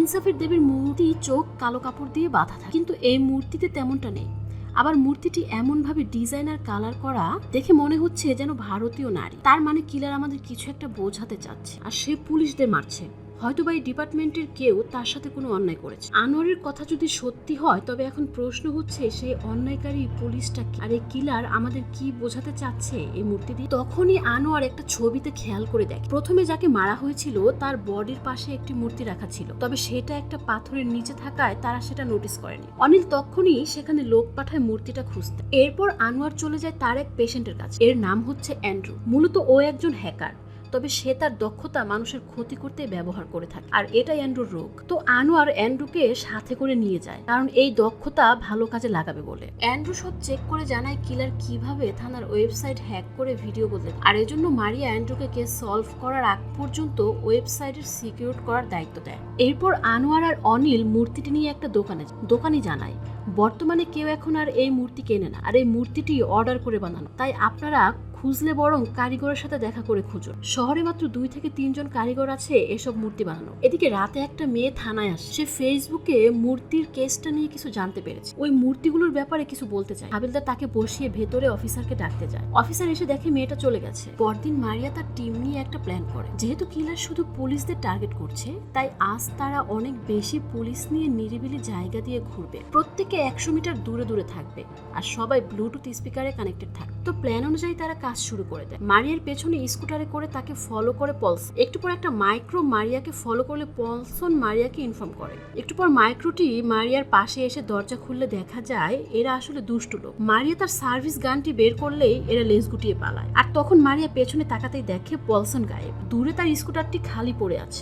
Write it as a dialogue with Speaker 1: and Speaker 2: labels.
Speaker 1: ইনসাফের দেবীর মূর্তি চোখ কালো কাপড় দিয়ে বাঁধা থাকে, কিন্তু এই মূর্তিতে তেমনটা নেই। আবার মূর্তিটি এমন ভাবে ডিজাইন আর কালার করা, দেখে মনে হচ্ছে যেন ভারতীয় নারী। তার মানে কিলার আমাদের কিছু একটা বোঝাতে চাচ্ছে, আর সে পুলিশদের মারছে। হয়তো বা এই ডিপার্টমেন্টের কেউ তার সাথে কোনো অন্যায় করেছে। আনোয়ারের কথা যদি সত্যি হয়, তবে এখন প্রশ্ন হচ্ছে সেই অন্যায়কারী পুলিশটা কি, আর এই কিলার আমাদের কি বোঝাতে চাচ্ছে এই মূর্তি দিয়ে। তখনই আনোয়ার একটা ছবিতে খেয়াল করে দেখে, প্রথমে যাকে মারা হয়েছিল তার বডির পাশে একটি মূর্তি রাখা ছিল, তবে সেটা একটা পাথরের নিচে থাকায় তারা সেটা নোটিস করেনি। অনিল তখনই সেখানে লোক পাঠায় মূর্তিটা খুঁজতে। এরপর আনোয়ার চলে যায় তার এক পেশেন্টের কাছে। এর নাম হচ্ছে অ্যান্ড্রু। মূলত ও একজন হ্যাকার, তবে সে তার দক্ষতা মানুষের ক্ষতি করতে ব্যবহার করে থাকে, আর এটাই অ্যান্ড্রুর রোগ। তো আনোয়ার অ্যান্ড্রুকে সাথে করে নিয়ে যায়, কারণ এই দক্ষতা ভালো কাজে লাগাবে বলে। অ্যান্ড্রু সব চেক করে জানায় কিলার কিভাবে থানার ওয়েবসাইট হ্যাক করে ভিডিও বদলে, আর এজন্য মারিয়া অ্যান্ড্রুকে কেস সলভ করার আগ পর্যন্ত ওয়েবসাইটের সিকিউর করার দায়িত্ব দেয়। এরপর আনোয়ার আর অনিল মূর্তিটি নিয়ে একটা দোকানে জানায় বর্তমানে কেউ এখন আর এই মূর্তি কেনে না, আর এই মূর্তিটি অর্ডার করে বানানো, তাই আপনারা খুঁজলে বরং কারিগরের সাথে দেখা করে খুঁজুন। শহরে মাত্র 2 থেকে 3 জন কারিগর আছে এসব মূর্তি বানানো। এদিকে রাতে একটা মেয়ে থানায় আসে। সে ফেসবুকে মূর্তির কেসটা নিয়ে কিছু জানতে পেরেছে। ওই মূর্তিগুলোর ব্যাপারে কিছু বলতে চায়। হাবিলদার তাকে বসিয়ে ভেতরে অফিসারকে ডাকতে যায়। অফিসার এসে দেখে মেয়েটা চলে গেছে। পরদিন মারিয়া তার টিম নিয়ে একটা প্ল্যান করে। যেহেতু কিলার শুধু পুলিশদের টার্গেট করছে, তাই আজ তারা অনেক বেশি পুলিশ নিয়ে নিরিবিলি জায়গা দিয়ে ঘুরবে। প্রত্যেকে 100 মিটার দূরে দূরে থাকবে, আর সবাই ব্লুটুথ স্পিকারে কানেক্টেড থাকবে। তো প্ল্যান অনুযায়ী তারা কাজ শুরু করে দেয়। মারিয়ার পেছনে স্কুটারে করে তাকে ফলো করে পলসন। একটু পর একটা মাইক্রো মারিয়াকে ফলো করলে পলসন মারিয়াকে ইনফর্ম করে। একটু পর মাইক্রোটি মারিয়ার পাশে এসে দরজা খুললে দেখা যায় এরা আসলে দুষ্টু লোক। মারিয়া তার সার্ভিস গানটি বের করলেই এরা লেজ গুটিয়ে পালায়, আর তখন মারিয়া পেছনে তাকাতেই দেখে পলসন গায়েব। দূরে তার স্কুটারটি খালি পড়ে আছে।